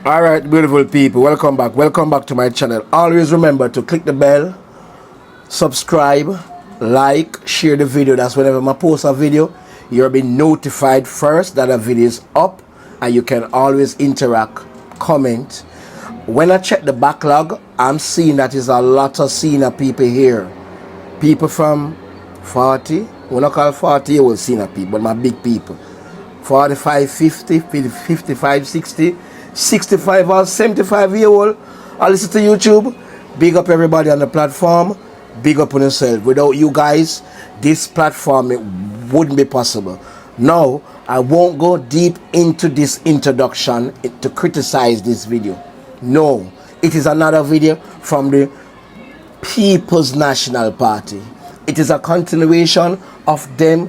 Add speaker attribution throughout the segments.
Speaker 1: Alright, beautiful people, welcome back. Welcome back to my channel. Always remember to click the bell, subscribe, like, share the video. That's whenever I post a video, you'll be notified first that a video is up, and you can always interact, comment. When I check the backlog, I'm seeing that there's a lot of senior people here. People from 40, when I call 40 year old senior people, but my big people. 45, 50, 55, 60, 65 or 75 year old. I listen to YouTube. Big up everybody on the platform. Big up on yourself. Without you guys, this platform, it wouldn't be possible. Now, I won't go deep into this introduction to criticize this video. No, it is another video from the People's National Party. It is a continuation of them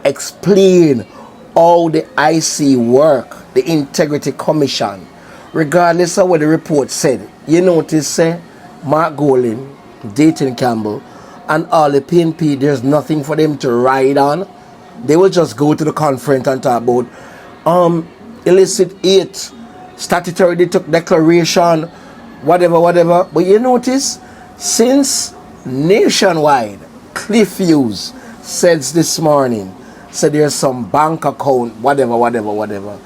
Speaker 1: explain how the IC work, the Integrity Commission, regardless of what the report said. You notice, say, Mark Golin, Dayton Campbell, and all the PNP, there's nothing for them to ride on. They will just go to the conference and talk about illicit aid, statutory declaration, whatever. But you notice, since nationwide, Cliff Hughes says this morning, said there's some bank account, whatever.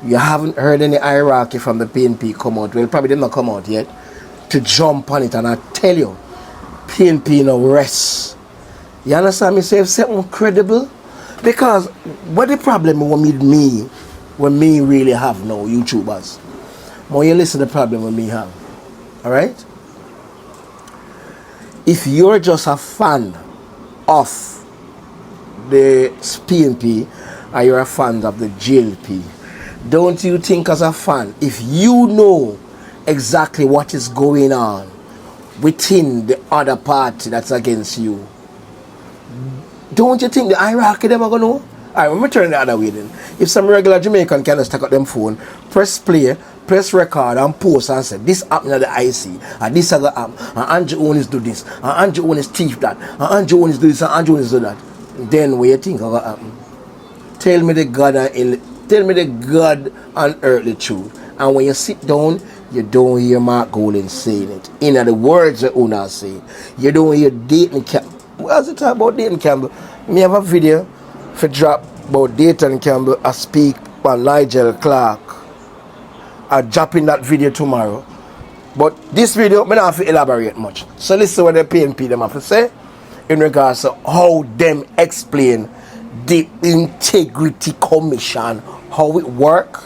Speaker 1: You haven't heard any hierarchy from the PNP come out. Well, probably did not come out yet to jump on it. And I tell you, PNP no rest. You understand me? Say something credible? Because what the problem with me, when me really have no YouTubers, when you listen to the problem with me have, all right? If you're just a fan of the PNP and you're a fan of the GLP, don't you think as a fan, if you know exactly what is going on within the other party that's against you, don't you think the hierarchy them are going to know? Alright, let me turn the other way then. If some regular Jamaican can just take out them phone, press play, press record and post and say, this happened at the IC, and this other app, and Andrew Owens do this, and Andrew Owens thief that, and Andrew Owens do this, and Andrew Owens do that. Then what you think will happen? Tell me the God and earthly truth. And when you sit down, you don't hear Mark Golin saying it. In the words that Una say, you don't hear Dayton Campbell. What's it talk about Dayton Campbell? Me have a video for drop about Dayton Campbell. I speak on Nigel Clark. I'll drop in that video tomorrow. But this video, I don't have to elaborate much. So listen what the PNP them have to say in regards to how them explain the Integrity Commission, how it work,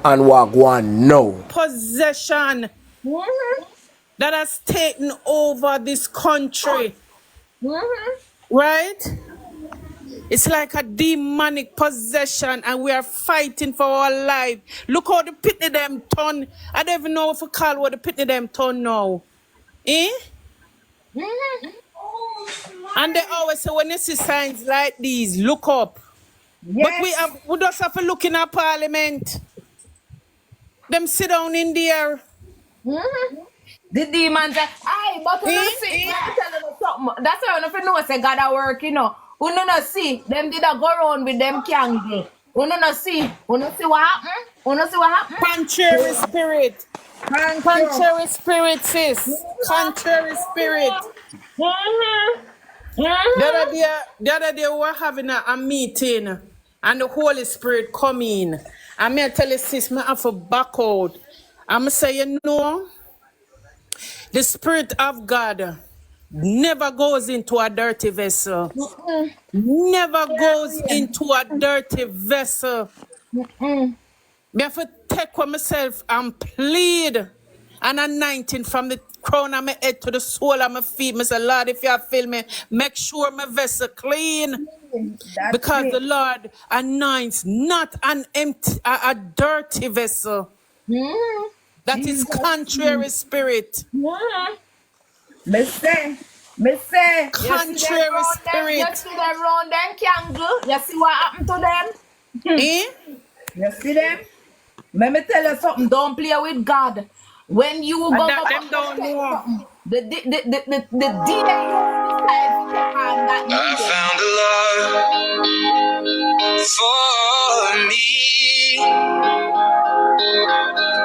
Speaker 1: and what one know.
Speaker 2: Possession that has taken over this country, right? It's like a demonic possession, and we are fighting for our life. Look how the pity them turn. I don't even know if we call what the pity them turn now. Eh? And they always say when you see signs like these, look up.
Speaker 3: Yes.
Speaker 2: But we just have to look in our parliament. Them sit down in there.
Speaker 3: The demons are, aye, but we don't see. Let me tell you something. That's why I don't know say God at work, you know. We don't see. Them did a go around with them candle. We don't see. We don't see what happened. We don't see what happened.
Speaker 2: Contrary spirit. Contrary spirit, sis. Contrary spirit. The other day we were having a meeting and the Holy Spirit come in. And me tell you, sis, me have to back out. I'm say, you know, the Spirit of God never goes into a dirty vessel. Never goes into a dirty vessel. Me have to take for myself and plead and anointing from the crown of my head to the sole of my feet. Me say, Lord, if you feel me, make sure my vessel clean. Because the Lord anoints not an empty, a dirty vessel. That is contrary spirit.
Speaker 3: Me say.
Speaker 2: Contrary spirit.
Speaker 3: You see them round them candle. You see what happened to them? You see them? Let me tell you something. Don't play with God. When you go
Speaker 2: That them don't know.
Speaker 3: the day you decide to check on that
Speaker 4: I found a love for me,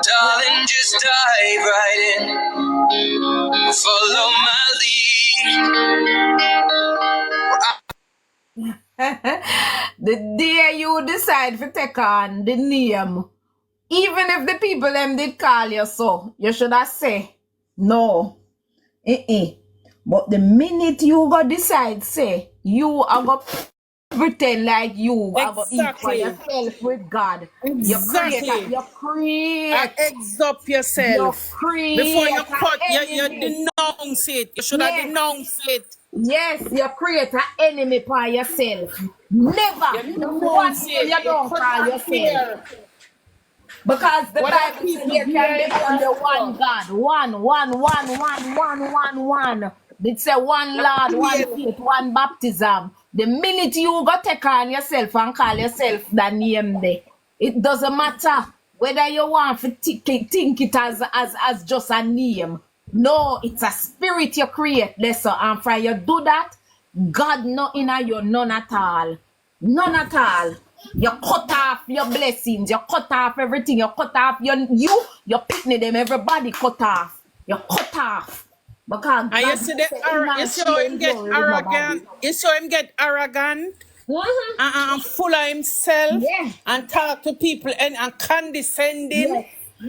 Speaker 4: darling.
Speaker 3: just dive right in. Follow my lead. The day you decide to take on the name, even if the people them did call you so, you should have say no. But the minute you go decide, say you are going to pretend like you are going to equal yourself with God.
Speaker 2: Exactly.
Speaker 3: You create.
Speaker 2: Exalt yourself. Before you cut, you denounce it. You should have denounced it.
Speaker 3: Yes, you create an enemy for yourself. Never. You
Speaker 2: denounce it.
Speaker 3: You don't call yourself. Because the Bible says there can be only one God. One. It's a one Lord, one faith, one baptism. The minute you go take on yourself and call yourself the name there, it doesn't matter whether you want to think it as just a name. No, it's a spirit you create. Listen, and for you do that, God not in you, none at all. None at all. You cut off your blessings, you cut off everything, you cut off your picnic them, everybody cut off. You cut off. Because
Speaker 2: and you see him get arrogant. You saw him get arrogant and full of himself and talk to people and condescending.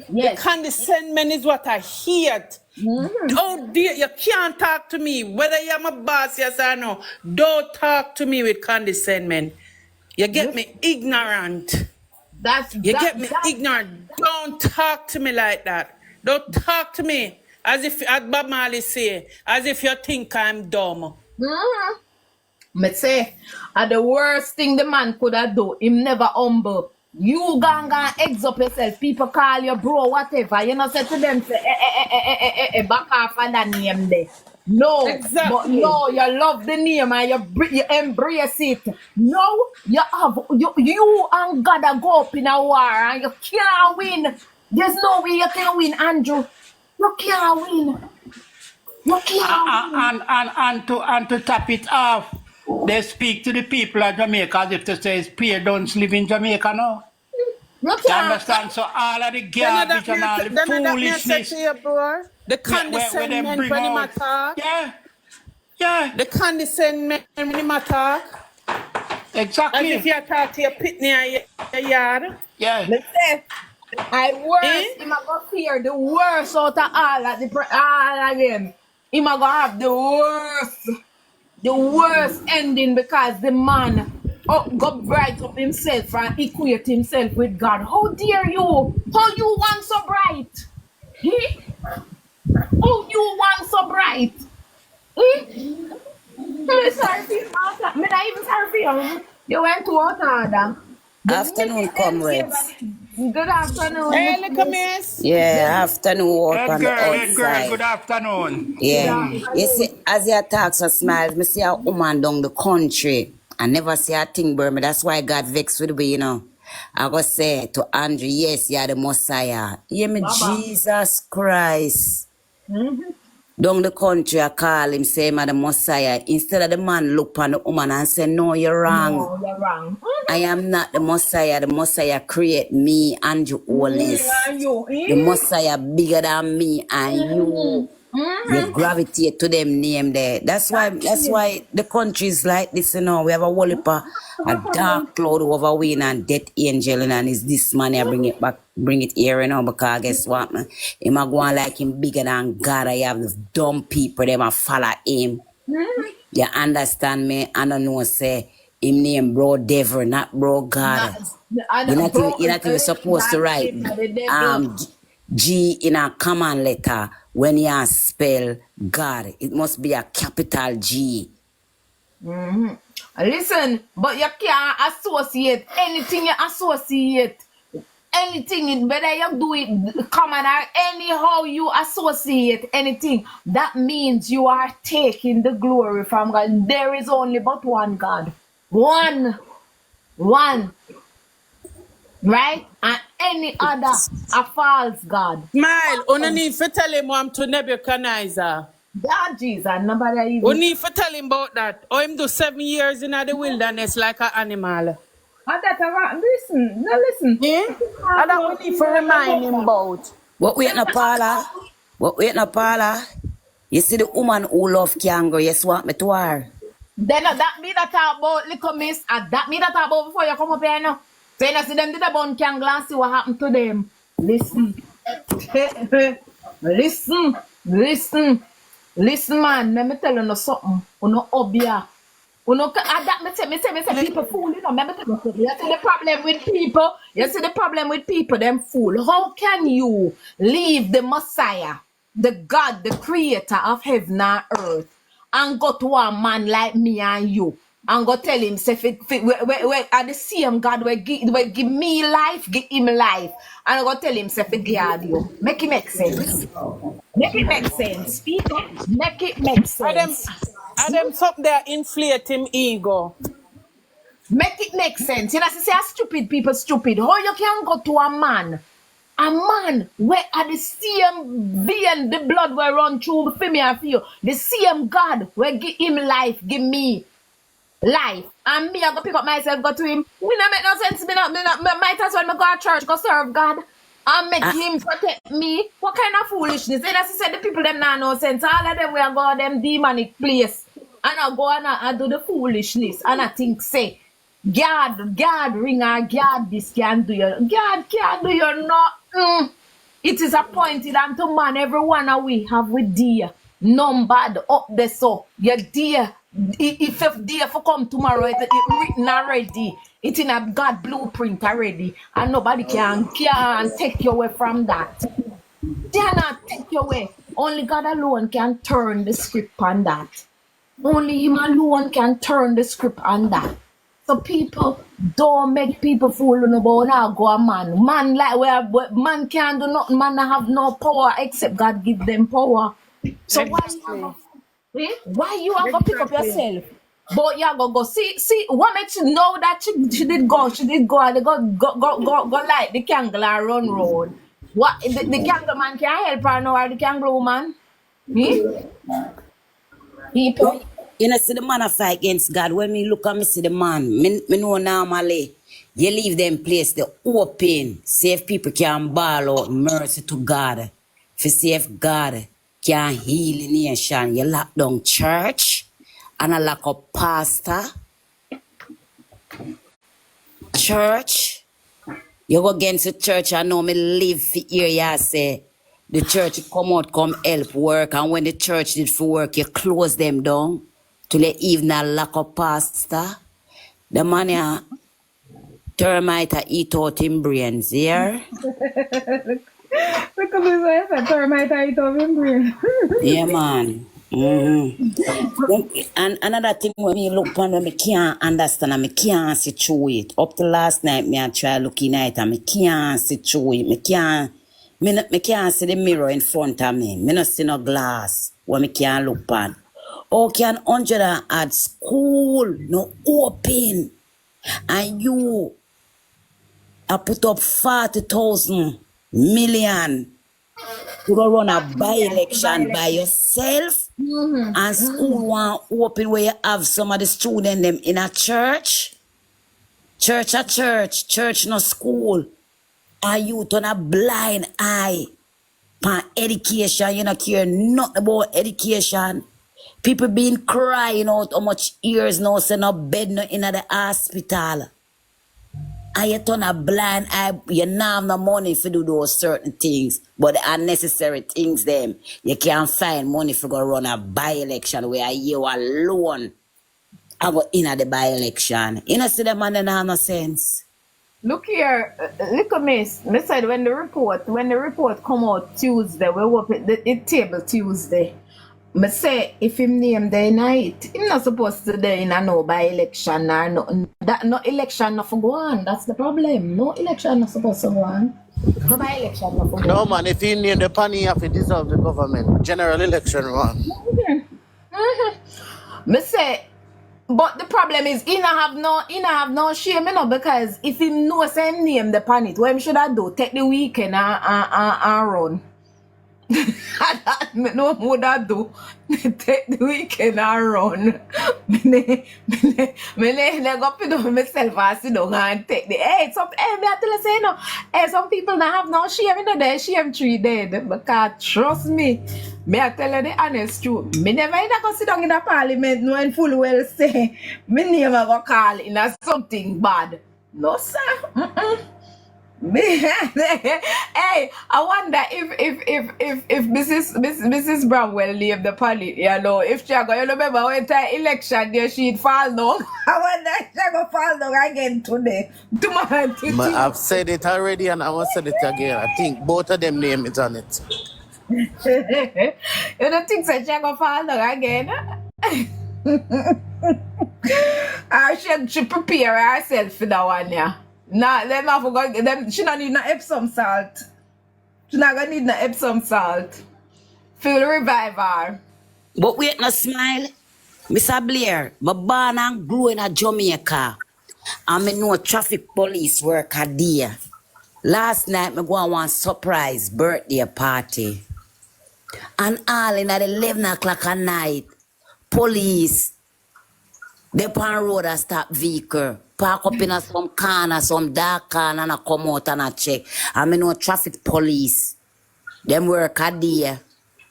Speaker 2: The condescendment is what I hate. Oh dear, you can't talk to me. Whether you're my boss, yes or no, don't talk to me with condescendment. You get me ignorant. You get me ignorant. Don't talk to me like that. Don't talk to me as Bob Marley say, as if you think I'm dumb.
Speaker 3: Me say, the worst thing the man could have done, him never humble. You gonna exalt yourself. People call you bro, whatever. You know, say to them, say, back off of that name there. No,
Speaker 2: exactly.
Speaker 3: But no, you love the name and you embrace it. No, you and God are go up in a war and you can't win. There's no way you can win, Andrew. You can't win. You can't win.
Speaker 4: And to top it off, they speak to the people of Jamaica as if to say Pierre don't live in Jamaica now. You understand? So all of the garbage and all the foolishness.
Speaker 2: The condescendment when him attack.
Speaker 4: Yeah.
Speaker 2: The condescendment when him attack.
Speaker 4: Exactly.
Speaker 2: As if you attack to your pitney or your yard.
Speaker 4: Yeah.
Speaker 3: I worst, him a go fear the worst out of all of them. Him a go have the worst ending because the man go bright up himself and equate himself with God. How dare you? How you want so bright? How you want so bright? I'm sorry for you. I'm not even sorry for you. You went to order.
Speaker 5: Afternoon, comrades.
Speaker 3: Good afternoon.
Speaker 2: Hey, look, miss.
Speaker 5: Yeah, afternoon walk on the outside.
Speaker 4: Good afternoon.
Speaker 5: Yeah. You see, as you talk so smiles, me see a woman down the country. I never see a thing, Burma. That's why God vexed with me, you know. I go say to Andrew, yes, you're the Messiah. Hear me, Jesus Christ. Down the country, I call him, say him the Messiah. Instead of the man look on the woman and say, no, you're wrong.
Speaker 3: No, you're wrong.
Speaker 5: I am not the Messiah. The Messiah create me and you always. The Messiah bigger than me and you. You gravitate to them name there. That's why the country is like this, you know. We have a whole heap of a dark cloud over Wayne and death angel, and it's this man here bring it here, you know, because guess what, man? Him a go on like him bigger than God. I have the dumb people, them a follow him. You understand me? I don't know, say him name bro devil, not bro God. You're not even supposed to write G in a common letter. When you spell God, it must be a capital G.
Speaker 3: Listen, but you can't associate anything you associate. Anything, whether you do it common or anyhow you associate anything, that means you are taking the glory from God. There is only but one God. One. Right? And any other a false God.
Speaker 2: Smile, you need to tell him I'm to Nebuchadnezzar.
Speaker 3: God, Jesus, nobody even.
Speaker 2: You need to tell him about that. Or him do 7 years in the wilderness like an animal.
Speaker 3: Listen.
Speaker 2: Yeah? And that we need to remind him about.
Speaker 5: What wait no Paula? What wait no Paula? You see the woman who love kangaroo, you swap me to her.
Speaker 3: Then that me that talk about little miss, that me that talk about before you come up here now. So you know, see them did about kangaroo and see what happened to them. Listen. Listen, man. Let me tell you something. Uno obia. Uno that me say people fool, you know. Let me tell you something. You see the problem with people. You see the problem with people, them fool. How can you leave the Messiah, the God, the creator of heaven and earth, and go to a man like me and you, and go tell him, say, we are the same God, we give me life, give him life, and go tell him, say, God, you. Make it make sense. Make it make sense, people. Make it make sense.
Speaker 2: Them something there inflate him ego.
Speaker 3: Make it make sense. You know, say stupid people stupid. How you can go to a man where are the same vein, the blood will run through for me and for you. The same God will give him life, give me life. And me, I go pick up myself, go to him. We not make no sense. Me might as well me go to church, go serve God. And make him protect me. What kind of foolishness? And as I said, the people them not no sense. All of them will go them demonic place. And I go and I do the foolishness. And I think, say, God ring or God this can do you. God can't do you nothing. It is appointed unto man, every one of we have with dear. Numbered up there so. Your dear. If dear for come tomorrow, it written already. It's in a God blueprint already. And nobody can take you away from that. They cannot take you away. Only God alone can turn the script on that. Only him alone can turn the script on that. So people don't make people fool about now go a man. Man like where man can't do nothing, man have no power except God give them power. So why you have to pick up yourself? But you go see what makes you know that she did go and they go like the kangaroo and run road. What the kangaroo man can't help her now or the kangaroo man? People.
Speaker 5: You know, see the man I fight against God. When me look at me see the man, me know normally you leave them place the open. See if people can ball out mercy to God. For see if God can heal the nation. You lock down church and I lock up pastor. Church. You go against the church. I know me live for here. You say the church come out, come help work. And when the church did for work, you close them down. To the evening lock up pastor. The man ya termite eat out him brains, yeah?
Speaker 3: Look at this, termite eat out him brains.
Speaker 5: Yeah, man. And another thing when me look upon me can't understand and me can't see through it. Up to last night, me I try looking at it and me can't see through it. Me can't see the mirror in front of me. Me not see no glass where me can't look upon. How can 100 at school no open and you put up 40,000 million to go run a by-election by yourself and school want open where you have some of the students them in a church no school, and you turn a blind eye for education. You don't care nothing about education. People been crying out how much years now, say no bed no in the hospital. And you turn a blind eye, you don't have no money to do those certain things. But the unnecessary things them, you can't find money for go run a by-election where you alone I go in at the by-election. You know see the man don't have no sense.
Speaker 3: Look here, look at me said when the report come out Tuesday, we open the table Tuesday. I say if him name day night, him not supposed to day in a no by election or nothing. That no election not for go on. That's the problem. No election not supposed to go on. No by election not for go on.
Speaker 1: No man, if he name the panny you have to dissolve the government. General election one.
Speaker 3: Me say, but the problem is he not have no shame, you know, because if he know same name the pan it, what him should I do? Take the weekend and run. Me no more that do. Me take the weekend and run. Me go put on myself and sit down and take the me I tell you say no. Some people not have no shame in the shame tree dead. Because trust me, I tell you the honest truth. Me never go sit down in the parliament knowing full well say me name I go call in a something bad. No sir. Hey, I wonder if Mrs. Bramwell leave the party, if she go, remember when the election there she'd fall down. I wonder if she go fall down again today.
Speaker 6: But I've said it already and I will say it again. I think both of them name is on it.
Speaker 3: You don't think so she go fall down again? She prepare herself for that one, yeah. Nah, them not forgot them. She not need no Epsom salt. She not gonna need no Epsom salt. Feel revive her.
Speaker 5: But wait, no smile. Mr. Blair, my born and grew in a Jamaica. And I know traffic police work a day. Last night, I go on one surprise birthday party. And all in at 11 o'clock at night, police, they pan road and stop vehicle. Park up in some corner, some dark corner, and I come out and I check. I know traffic police. Them work a day.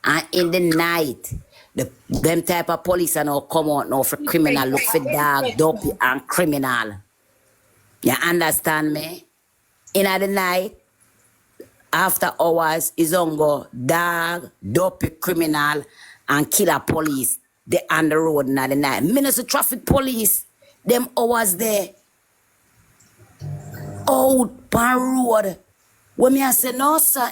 Speaker 5: And in the night, them type of police are now come out now for criminal, look for dog, dopey, and criminal. You understand me? In the night, after hours, is on go dog, dopey, criminal, and killer police. They on the road in the night. Minister traffic police, them hours there. Out pan road. When me I say, no, sir,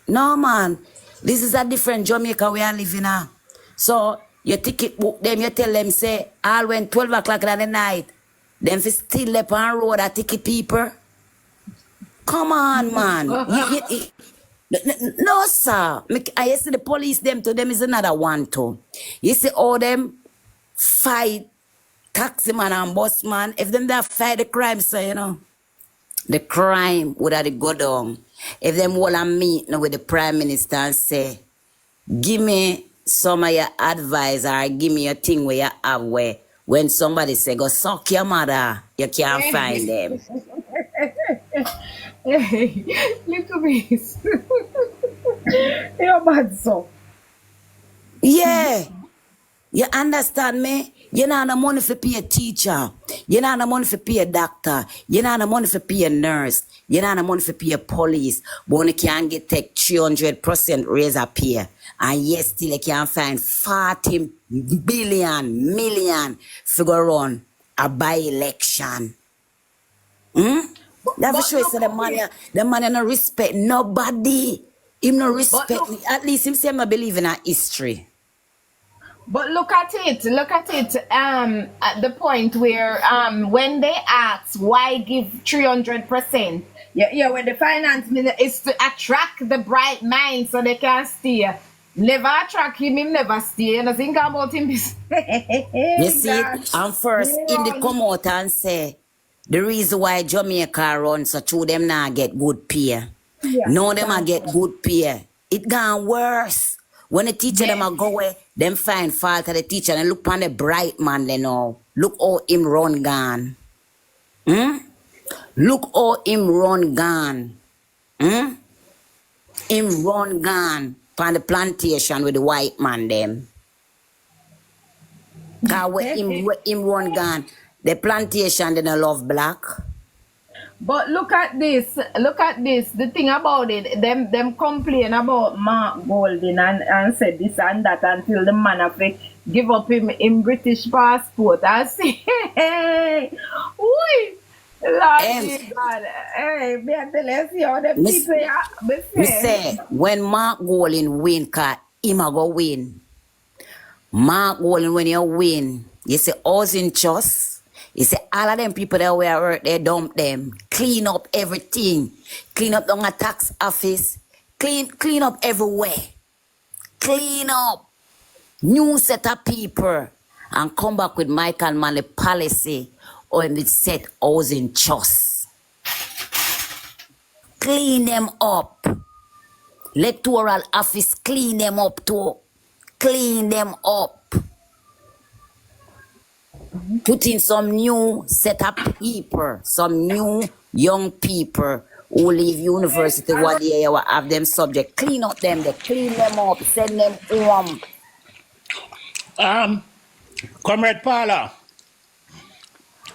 Speaker 5: no, man. This is a different Jamaica we are living now. So, your ticket book them, you tell them, say, all when 12 o'clock in the night, them fi still up on road a ticket people. Come on, man. No, sir. I see the police, them to them is another one, too. You see all them fight taxi man and bus man. If them that fight the crime, so, you know, the crime would have to go down. If them all a meet with the Prime Minister and say, give me some of your advice or give me a thing where you have where when somebody say, go suck your mother, you can't find them.
Speaker 3: Hey, look at this. You're bad, so.
Speaker 5: Yeah. You understand me? You know the money for pay a teacher. You know the money for pay a doctor. You know the money for pay a nurse. You know the money for pay a police. But you can't get take 300% raise a pay. And yes, still you can't find 40 million to go run a by-election. That for sure say the man no respect nobody. Him no respect me. At least him say I believe in a history.
Speaker 3: But look at it at the point where when they ask why give 300%, when the finance minister is to attract the bright minds so they can stay. Never attract him never stay. And I think about him.
Speaker 5: You see, and first in the come out and say the reason why Jamaica run so through them now get good pay. Yeah, no them a get good pay. It gone worse. When the teacher them a go away, them find fault of the teacher and look on the bright man they know. Look how him run gone. Look how him run gone. Him run gone on the plantation with the white man them. Cause when him run gone, the plantation they don't love black.
Speaker 3: But look at this. The thing about it, them complain about Mark Golding and said this and that until the man have to give up him British passport. I say, hey, oi, Lord God, hey, me I tell you, see how them people
Speaker 5: say when Mark Golding win, cause him a go win. Mark Golding when you win, you say housing trust. You see, all of them people that were hurt, they dump them. Clean up everything. Clean up down a tax office. Clean up everywhere. Clean up. New set of people. And come back with Michael Manley policy or in the set housing trust. Clean them up. Electoral office clean them up too. Clean them up. Put in some new set of people, some new young people who leave university what day you have them subject. Clean up them, they clean them up, send them home.
Speaker 4: Comrade Paula,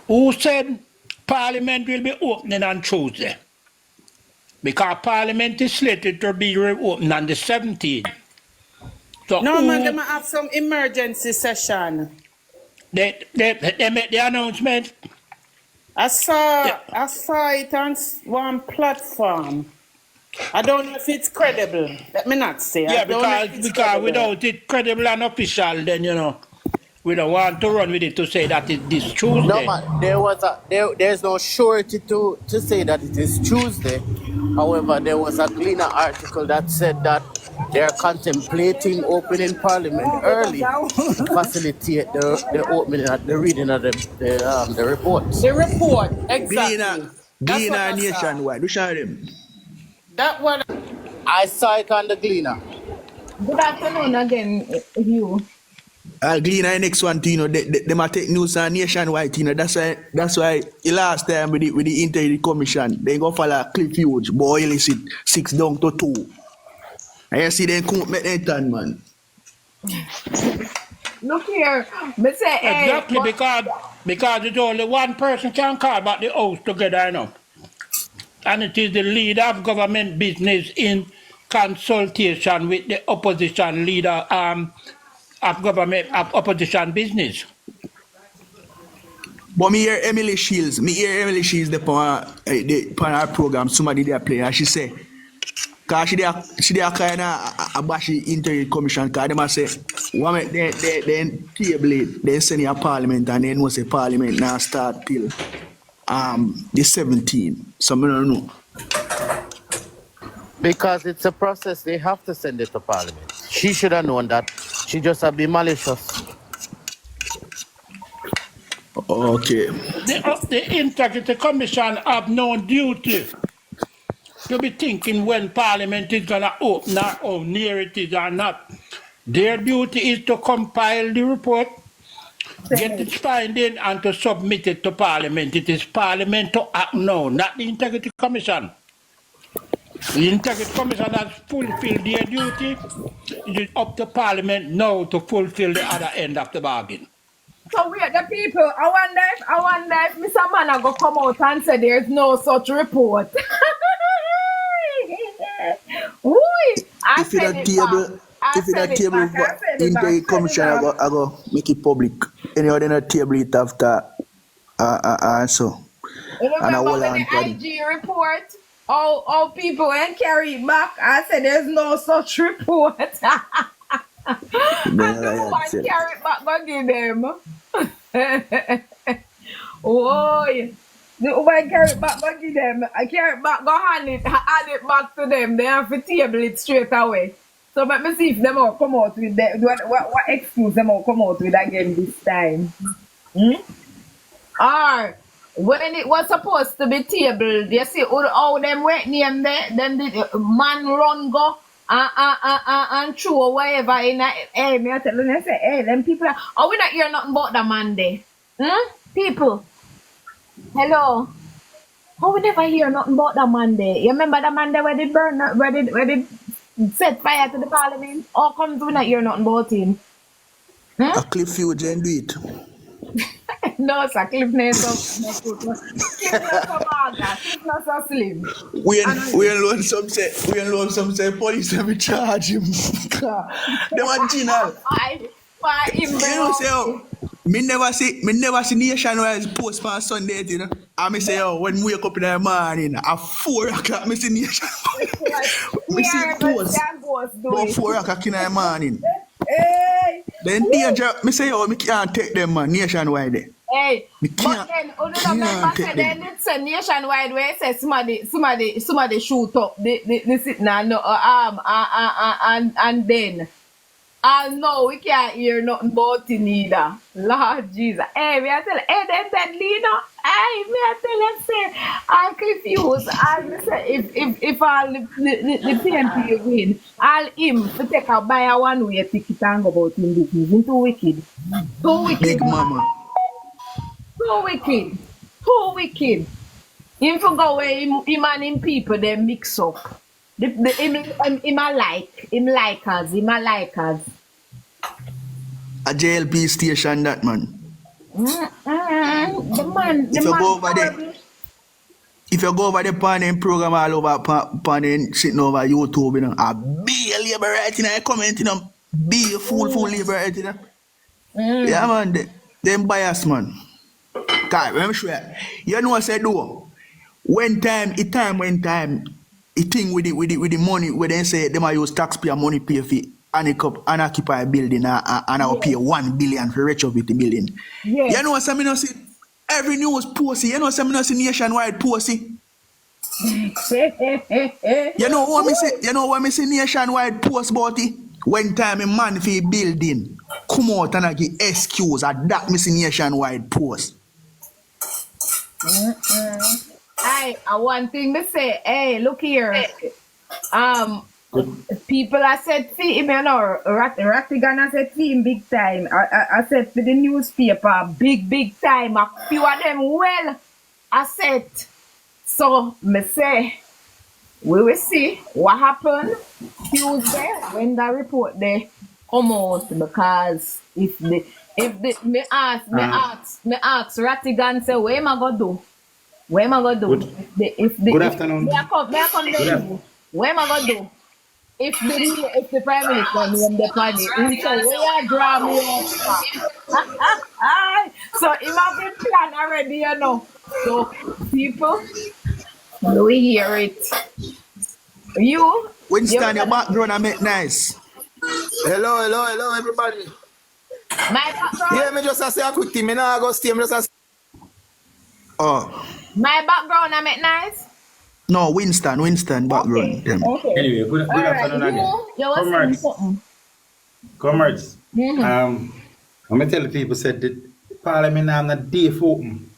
Speaker 4: who said Parliament will be opening on Tuesday? Because Parliament is slated to be reopened on the 17th. So
Speaker 2: No, man, they might have some emergency session.
Speaker 4: They make the announcement.
Speaker 2: I saw it on one platform. I don't know if it's credible. Let me not say.
Speaker 4: Yeah, because without it credible and official, then we don't want to run with it to say that it is Tuesday.
Speaker 6: No, man, there's no surety to say that it is Tuesday. However, there was a Gleaner article that said that they're contemplating opening Parliament early to facilitate the opening and the reading of the reports.
Speaker 2: The report, exactly.
Speaker 7: Gleaner nationwide. Which are them?
Speaker 2: That one.
Speaker 6: I saw it on the Gleaner.
Speaker 3: Good afternoon again, you.
Speaker 7: Gleaner next one to they might take news on nationwide, that's why the last time with the Inter Commission, they go follow Cliff Hughes, boy illicit 6 down to 2. And you see they couldn't make that turn, man.
Speaker 3: Look here, me say,
Speaker 4: exactly, because it's only one person can call back the house together, And it is the leader of government business in consultation with the opposition leader of government of opposition business.
Speaker 7: But me hear Emily Shields upon our program, somebody there play, and she say, because she there kind of a bashy Inter Commission, because they must say, then table it, then send it a parliament, and then was a parliament now start till the 17th. So I don't know.
Speaker 6: Because it's a process, they have to send it to Parliament. She should have known that. She just have been malicious.
Speaker 7: Okay.
Speaker 4: The Integrity Commission have no duty to be thinking when Parliament is going to open or how near it is or not. Their duty is to compile the report, get its finding, and to submit it to Parliament. It is Parliament to act now, not the Integrity Commission. The Integrity Commission has fulfilled their duty. It is up to Parliament now to fulfill the other end of the bargain.
Speaker 3: So we are the people. I wonder if Mr. Manna go come out and say there's no such report.
Speaker 7: If it table Inter Commission, I go make it public. Any other table it after so.
Speaker 3: And I will the IG report. All people and carry it back. I said there's no such report. And no one carry it back, but give them. Oh, the one carry it back, but give them. I carry it back, go add it back to them. They have to table it straight away. So let me see if them all come out with that. What excuse them all come out with again this time? Or when it was supposed to be tabled, you see all them wet name there, then the man run go and throw whatever in a, hey, me I tell you, I say, hey, them people are we not hear nothing about the Monday? People. Hello. Oh, we never hear nothing about the Monday. You remember the Monday where they burn where they set fire to the Parliament? How comes we not hear nothing about him?
Speaker 7: A Cliff Hughes and do it.
Speaker 3: No, sir, Cliff not so maga. Cliff not so slim.
Speaker 7: We alone some say police have to charge him. They want general. You know say me never see nationwide post for Sunday, you know. I me say when we wake up in the morning at 4 o'clock, me see nationwide. Me see post about 4 o'clock in the morning.
Speaker 3: Hey.
Speaker 7: Then danger, me say me can't take them man nationwide.
Speaker 3: Hey, but then then it's a nationwide where it says somebody shoot up the sitting and then No, we can't hear nothing about it neither. Lord Jesus. Hey, me I tell you, hey, them that Lino. Hey, me I tell you, say, I'm confused. I'll say, if all the PNP win, I'll him to take a buy a one-way ticket and go about in business. He's too wicked. Too wicked,
Speaker 7: Big
Speaker 3: man.
Speaker 7: mama.
Speaker 3: Too wicked. Too wicked. Him for go where him and him people, they mix up. Him a like us.
Speaker 7: A JLP station that man.
Speaker 3: The man,
Speaker 7: If you go over there, if you go over the panel program all over panel sitting over YouTube, you know, a be a labor right in a comment, you know, be a full labor right, you know. Yeah, man, them bias, man. God, let me show you. You know what I do? When time, it thing with the money, where they say they might use taxpayer money pay for an occupy building and I'll pay 1 billion for rich of it the building.
Speaker 3: Yes.
Speaker 7: You know what I mean? See every news posty. You know what I mean? See nationwide posty. You know what me say? You know what me say nationwide post about it? When time a man for building come out and I give excuse at that me see nationwide post.
Speaker 3: I one thing me say, hey, look here. People are said for him, you know, Rattigan I said for him big time. I said for the newspaper, big time. A few of them well, I said. So me say, we will see what happened Tuesday when the report they come out, because if me ask Rattigan say, what am I gonna do? What am I gonna do?
Speaker 8: Good afternoon.
Speaker 3: May I come there? What am I gonna do? If the Prime Minister name the party, he say, where you draw me up? So he have been planned already, you know. So people, we hear it. You
Speaker 7: Winston, your background I make nice.
Speaker 8: Hello, everybody.
Speaker 3: my background,
Speaker 8: Yeah, me just say a quick thing. Me now go stay. Me just
Speaker 7: Oh.
Speaker 3: my background I make nice.
Speaker 7: No, Winston background.
Speaker 3: Okay. Okay.
Speaker 8: Anyway, good
Speaker 3: All right.
Speaker 8: afternoon again.
Speaker 3: You was saying
Speaker 8: Comrades,
Speaker 3: something.
Speaker 8: comrades. I'm gonna tell the people said that Parliament I'm not day for open.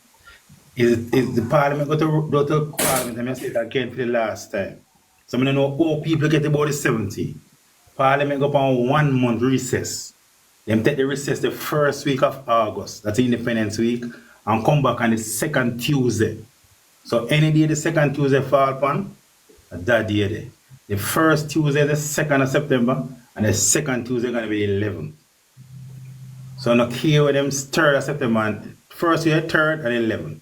Speaker 8: Is the Parliament go to Parliament? And I say it again for the last time. So I don't know how people get about the 70. Parliament go on 1 month recess. Them take the recess the first week of August. That's Independence Week, and come back on the second Tuesday. So any day the second Tuesday fall upon, that day there. The first Tuesday, the 2nd of September, and the second Tuesday going to be the 11th. So not here with them 3rd of September, and first year, 3rd and 11th.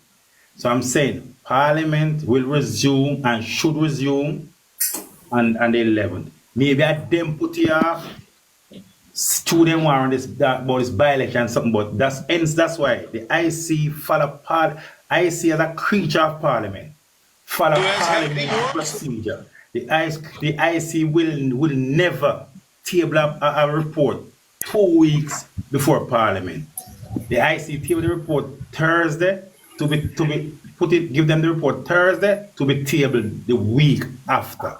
Speaker 8: So I'm saying Parliament will resume and should resume on the 11th. Maybe I them put here student war on this about this by-election something, but that's why the IC follow IC as a creature of Parliament. Follow Parliament procedure. The IC will never table a report 2 weeks before Parliament. The IC table the report Thursday to be give them the report Thursday to be tabled the week after.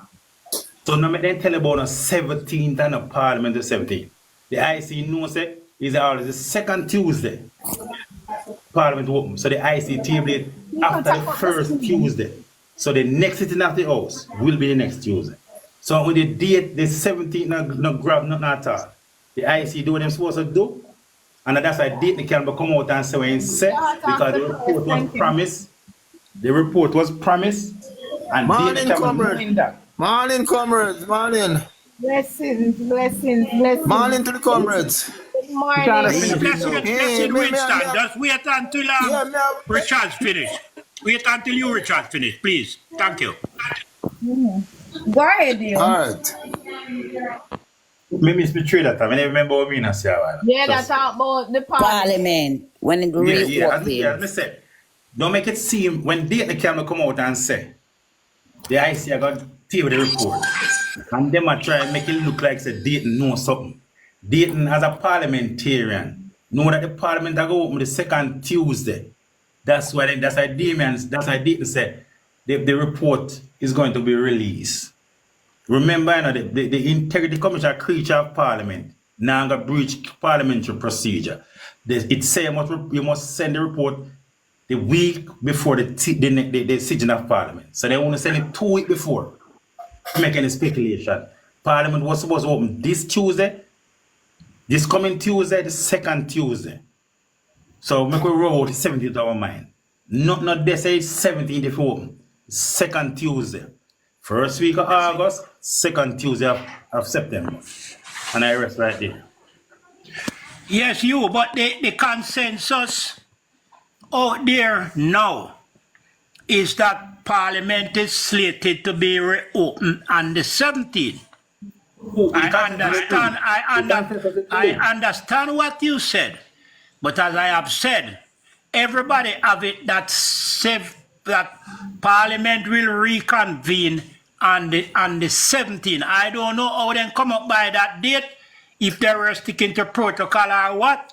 Speaker 8: So now they tell about the 17th and the Parliament the 17th. The IC knows it is always the second Tuesday. Parliament open. So the IC table it after the first Tuesday. So the next sitting of the House will be the next Tuesday. So when the date, the 17th, not grab nothing at all. The IC do what they're supposed to do. And that's why date they can come out and say when it's set, because the report was promised. The report was promised. And morning,
Speaker 3: comrades.
Speaker 8: Morning, comrades. Morning.
Speaker 3: Blessings.
Speaker 8: Morning to the comrades.
Speaker 3: Good morning.
Speaker 4: Blessing, Winston. Just wait until Richard's finished. Wait until you, Richard, finish, please. Thank you.
Speaker 3: Go ahead, you.
Speaker 8: All right. Maybe it's betrayed that time. I never remember what I mean.
Speaker 3: Yeah, that's about the
Speaker 5: Parliament. When it really
Speaker 8: yeah. I said, don't make it seem when the camera come out and say the IC are going to table the report, and them are trying to make it look like say Dayton know something. Dayton as a parliamentarian know that the Parliament are going to open the second Tuesday. That's why Dayton said the report is going to be released. Remember, you know, the Integrity Commission, creature of Parliament. now going to breach parliamentary procedure. It say you must send the report the week before the sitting of parliament. So they want to send it 2 weeks before to make any speculation. Parliament was supposed to open this Tuesday, this coming Tuesday, the second Tuesday. So make we roll out the 17th of our mind. Not they say 17th if we open. Second Tuesday. First week of August, second Tuesday of September. And I rest right there.
Speaker 4: Yes, but the consensus out there now is that Parliament is slated to be reopened on the 17th. I understand what you said, but as I have said, everybody have it that Parliament will reconvene on the 17th. I don't know how they come up by that date, if they were sticking to protocol or what,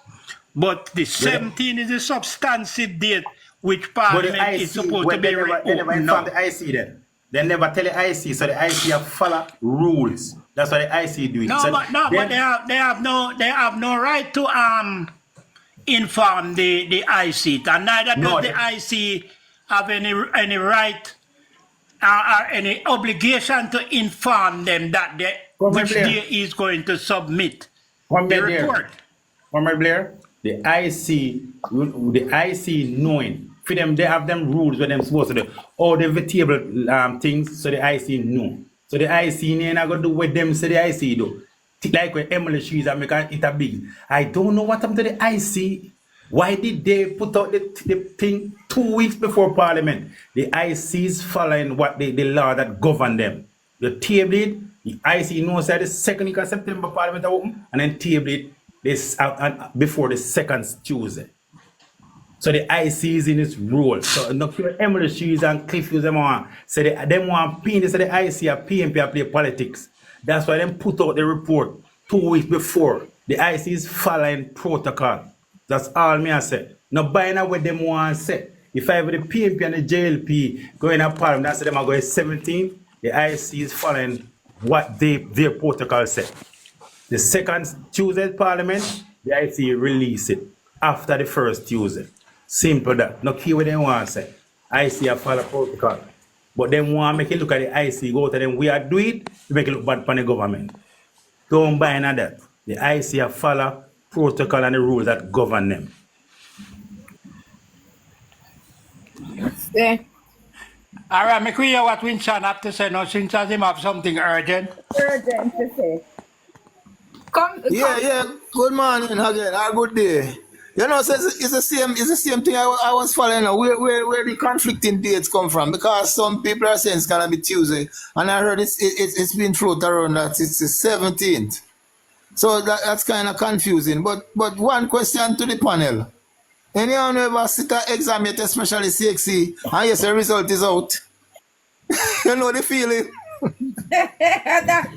Speaker 4: but the 17th is a substantive date which Parliament is supposed to be reopened.
Speaker 8: They never inform the IC then. They never tell the IC, so the IC have follow rules. That's what the IC do it.
Speaker 4: But they have no right to inform the IC, and neither does the IC have any right or any obligation to inform them that which day is going to submit the report.
Speaker 8: Remember Blair? The IC knowing. For them, they have them rules where they're supposed to do all the vetable things, so the IC know. So the IC ain't going to do what them say the IC do. Like when Emily Shoes and make it a big. I don't know what happened to the IC. Why did they put out the thing 2 weeks before Parliament? The IC is following what the law that govern them. The table it, the IC knows that the second week of September Parliament open, and then table it this before the second Tuesday. So the IC is in its role. So no Emily Shoes and Cliff Hughes them want say them want PNP, so the IC and PNP play politics. That's why them put out the report 2 weeks before. The IC is following protocol. That's all me I say. No buying out what them want to say. If I have the PNP and the JLP going to Parliament, that's them are going 17. The IC is following what their protocol said. The second Tuesday Parliament, the IC release it after the first Tuesday. Simple that. No key what they want to say. IC have follow protocol. But they want to make it look at the IC, go to them, we are do it, to make it look bad for the government. Don't buy none of that. The IC have follow protocol and the rules that govern them.
Speaker 3: Yeah.
Speaker 4: All right, make we hear what Winston have to say now, since him have something urgent.
Speaker 3: Urgent to say. Come.
Speaker 9: Yeah. Good morning again. Good day. You know, so it's the same thing I was following now. Where the conflicting dates come from? Because some people are saying it's gonna be Tuesday, and I heard it's been floated around that it's the 17th. So that's kind of confusing. But one question to the panel: anyone ever sit an exam yet, especially CXC, and yes, the result is out? You know the feeling. That's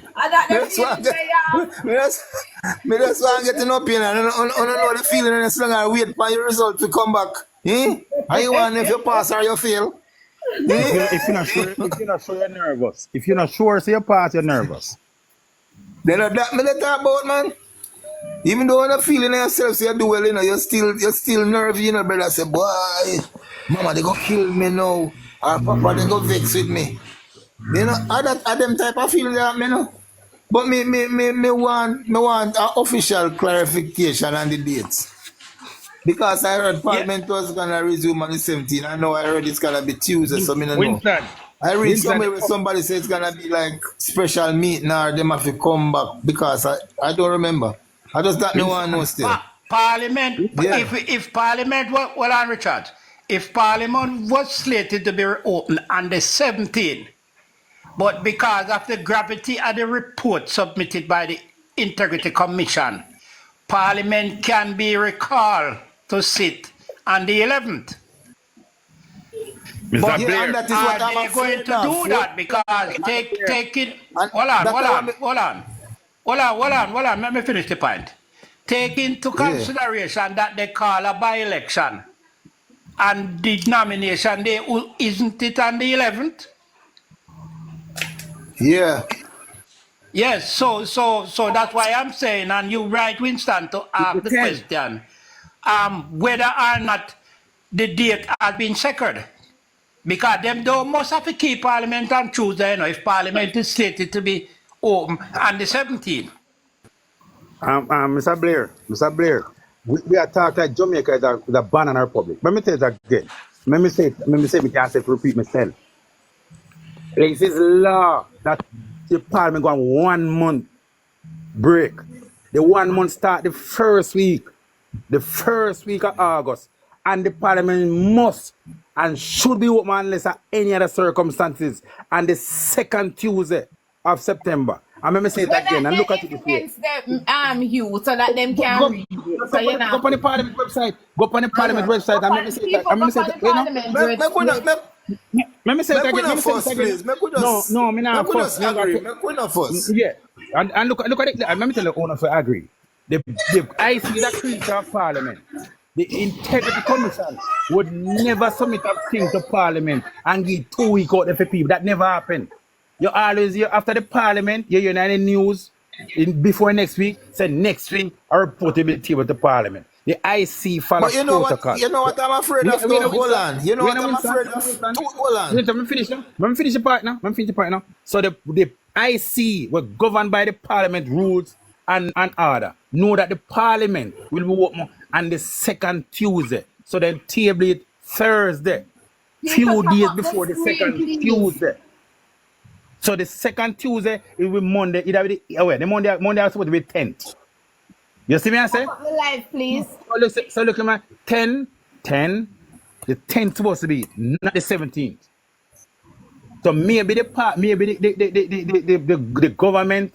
Speaker 9: why I get an opinion. I don't know the feeling, and as long as I wait for your result to come back. Are you want if you pass or you fail?
Speaker 8: If you're not sure, you're nervous. If you're not sure, so you pass, you're nervous.
Speaker 9: Then that me let talk about, man. Even though you're not feeling yourself, so you do well, you know, you're still nervous, you know, brother. Say, boy, mama, they go kill me now. Or papa, they go vex with me. You know, I them type of feeling that, you know. But me want an official clarification on the dates. Because I heard Parliament was gonna resume on the 17th. I know I heard it's gonna be Tuesday, so I don't know. I read somewhere where somebody says it's gonna be like special meeting or them have to come back because I don't remember. I just don't want to know still.
Speaker 4: Parliament,
Speaker 9: Yeah.
Speaker 4: if Parliament, well on Richard, if Parliament was slated to be open on the 17th, but because of the gravity of the report submitted by the Integrity Commission, Parliament can be recalled to sit on the 11th.
Speaker 9: But yeah, and that is what I'm
Speaker 4: Are they going to do that? Because take it. Hold on. Let me finish the point. Take into consideration that they call a by-election and the nomination day, isn't it on the 11th?
Speaker 9: Yeah.
Speaker 4: Yes, so that's why I'm saying, and you right, Winston, to ask the
Speaker 1: 10.
Speaker 4: question, whether or not the date has been secured. Because them don't must have to keep Parliament on Tuesday, you know, if Parliament is slated to be open on the 17th.
Speaker 8: Mr. Blair, we are talking that Jamaica is a banana republic. Let me tell you again. Let me say, me can't say to repeat myself. It is law that the Parliament go on 1 month break. The 1 month start the first week of August, and the Parliament must and should be open unless any other circumstances on the second Tuesday of September. And let me say it again and look at it this way.
Speaker 3: Against them you so that them can read it. So you know.
Speaker 8: Go on the Parliament website. Go on the Parliament website and let me say it. Let me say it. Let me say it again. No, me not first. Yeah. And look at it. Let me tell you, owner for agree. The I see that creature of Parliament. The Integrity Commission would never submit a thing to Parliament and give 2 weeks out there for people. That never happened. You always hear after the Parliament, you hear in the news before next week, say next week, a report will be tabled to Parliament. The IC follows protocol.
Speaker 9: You know what I'm afraid of? Hold on. You know what I'm afraid of? Hold on.
Speaker 8: Let me finish the part now. So the IC were governed by the Parliament rules and order. Know that the Parliament will be open on the second Tuesday. So then table it Thursday, few days before the second Tuesday. So the second Tuesday it will be Monday. The Monday is supposed to be 10th. You see me I say?
Speaker 3: Live, please.
Speaker 8: So look at my 10. The 10th supposed to be, not the 17th. So maybe the government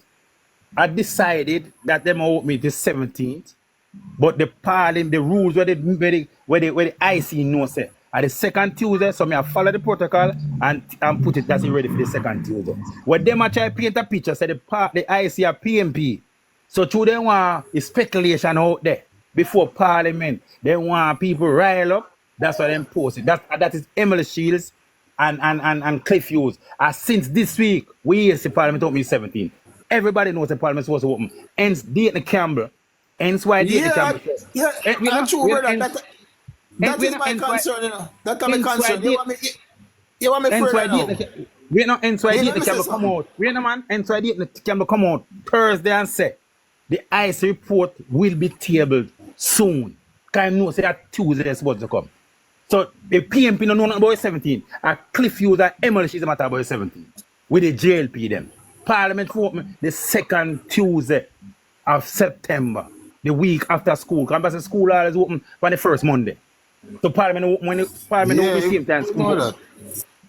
Speaker 8: had decided that they might meet the 17th, but the Parliament, the rules where the IC knows say at the second Tuesday, so I follow the protocol and put it that's ready for the second Tuesday. When them try to paint a picture, say the IC are PNP. So through them want speculation out there before Parliament. They want people rile up. That's why they post it. That is Emily Shields and Cliff Hughes. Since this week, we hear the Parliament open 17. Everybody knows the Parliament is supposed to open. Hence, Dayton Campbell. Hence why Dayton Campbell.
Speaker 9: Yeah, that's true, brother. That is my concern, you know. That's my concern. You want me further now?
Speaker 8: Wait no, hence why Dayton Campbell come out. Wait no, man. Hence why Dayton Campbell come out Thursday and say the ICE report will be tabled soon. Because I know say that Tuesday is supposed to come. So the PNP don't know nothing about 17. And Cliff Hughes and Emily she's a matter about 17. With the JLP them. Parliament open the second Tuesday of September. The week after school. Because the school always open on the first Monday. So Parliament open the same time school.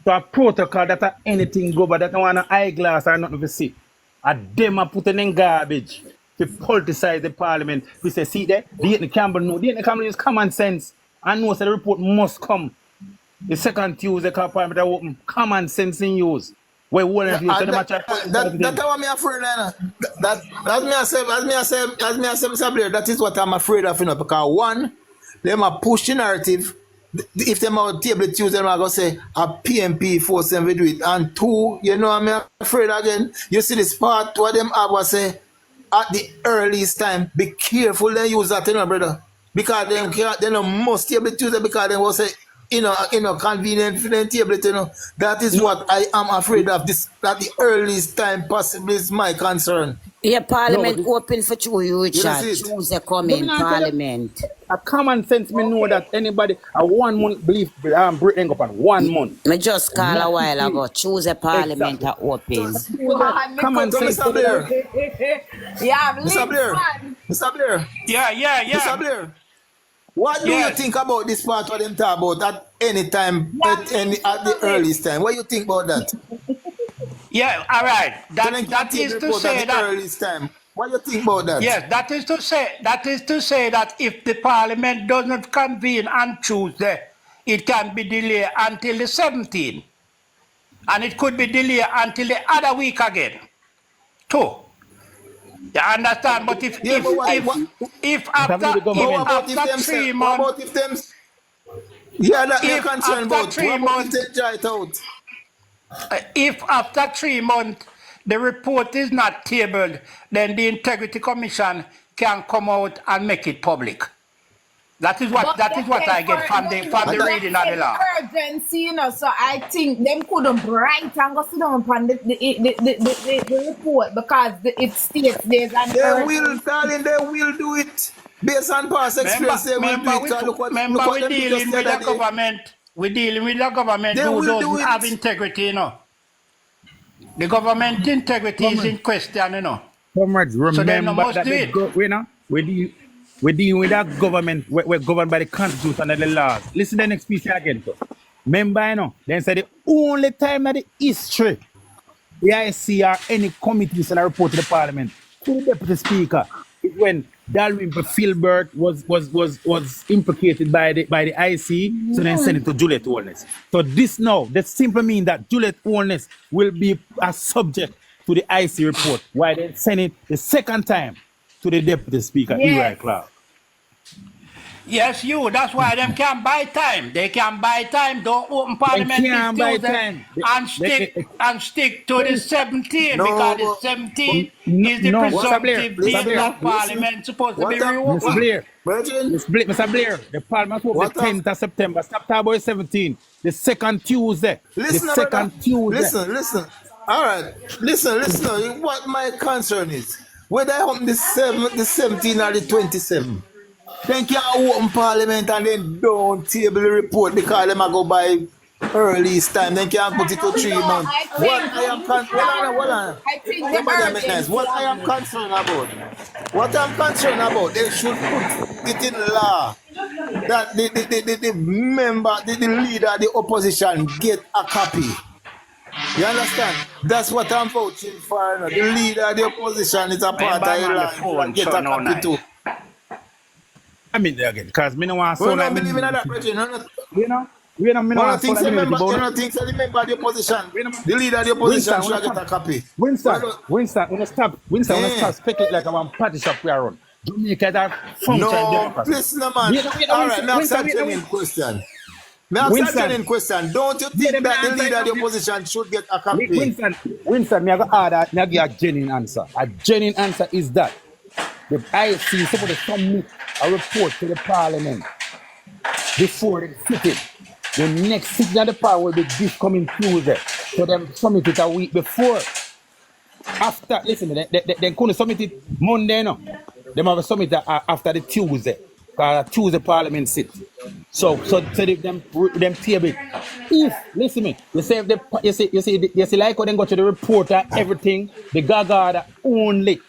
Speaker 8: So a protocol that anything go but that don't want an eyeglass or nothing to see. And them are putting in garbage. To politicize the Parliament. We say, see there, Dayton Campbell know. Dayton Campbell is common sense. And knows that the report must come. The second Tuesday, Parliament are open. Common sense in use. Where one of you so the match.
Speaker 9: That's what I'm afraid of. As me I say, Mr. Blair, that is what I'm afraid of, you know, because one, them are push the narrative. If them are table Tuesday, I'm gonna say a PNP force them to do it. And two, you know, I'm afraid again. You see this part what them have was say at the earliest time, be careful they use that, you know, brother. Because they must table Tuesday because they will say, you know, convenient for them table, you know. That is what I am afraid of. This at the earliest time possibly is my concern.
Speaker 5: Yeah, Parliament open for you, Richard. Tuesday coming, Parliament.
Speaker 8: A common sense me know that anybody a 1 month belief breaking up on 1 month.
Speaker 5: Me just call a while ago. Tuesday Parliament are open.
Speaker 8: Common sense.
Speaker 9: Mr. Blair.
Speaker 3: Yeah,
Speaker 9: Mr. Blair.
Speaker 4: Yeah.
Speaker 9: Mr. Blair. What do you think about this part what them talk about at any time, at the earliest time? What do you think about that?
Speaker 4: Yeah, all right. That is to say that
Speaker 9: earliest time. What do you think about that?
Speaker 4: Yes, that is to say that if the Parliament does not convene on Tuesday, it can be delayed until the 17th. And it could be delayed until the other week again. Too. You understand? But if after 3 months,
Speaker 9: yeah, that you're concerned about.
Speaker 4: If after 3 months the report is not tabled, then the Integrity Commission can come out and make it public. That is what I get from the reading of the law.
Speaker 3: Urgency, you know, so I think them couldn't write and go sit down upon the report because it states there's an
Speaker 9: They will, darling, they will do it. Based on past experience, they will do it.
Speaker 4: Remember, we're dealing with the government. We're dealing with the government who doesn't have integrity, you know. The government integrity is in question, you know.
Speaker 10: Comrades, remember
Speaker 4: must
Speaker 10: that
Speaker 4: do it.
Speaker 10: we're dealing with that government. We're governed by the Constitution and the laws. Listen to the next piece again. So. Remember, you know, they said the only time that the history the IC or any committee send a report to the Parliament to the Deputy Speaker is when Dalrymple Filbert was implicated by the IC, so then send it to Juliet Holness. So that simply means that Juliet Holness will be a subject to the IC report, while they send it the second time to the Deputy Speaker, Eli Clark.
Speaker 4: Yes, that's why them can buy time. They can buy time, don't open Parliament this Tuesday and stick to the 17th because the 17th is the presumptive date of Parliament supposed to be reopened.
Speaker 10: Mr. Blair, the Parliament was the 10th of September. Stop talking about the 17th. The second Tuesday.
Speaker 9: Listen. All right. Listen. What my concern is, whether I open the 17th or the 27th. Then can open Parliament and then don't table the report because them go by earliest time. Then can put it to 3 months. What I am concerned about, they should put it in law that the member, the leader of the opposition get a copy. You understand? That's what I'm vouching for. You know? The leader of the opposition is a part of the law. Get a copy too.
Speaker 10: I mean, again, because me no want to
Speaker 9: sound like believe in that,
Speaker 10: you know, me no want to sound like
Speaker 9: the member of the opposition, the leader of the opposition should get a copy.
Speaker 10: Winston, when stop speculating like I'm party shop we are on. Jamaica that function.
Speaker 9: No, listen, man. All right, now I'm in question. Don't you think that the leader of the opposition should get a copy?
Speaker 10: Winston, me I go add that. Me give a genuine answer. A genuine answer is that the IC is supposed to submit a report to the Parliament before they sit it. The next sitting of the Parliament will be this coming Tuesday. So them submit it a week before. After, listen, they couldn't submit it Monday, no. They have to submit it after the Tuesday. Because Tuesday Parliament sit. So them table it. If, listen me, you see like when they go to the reporter, everything, the Gaga only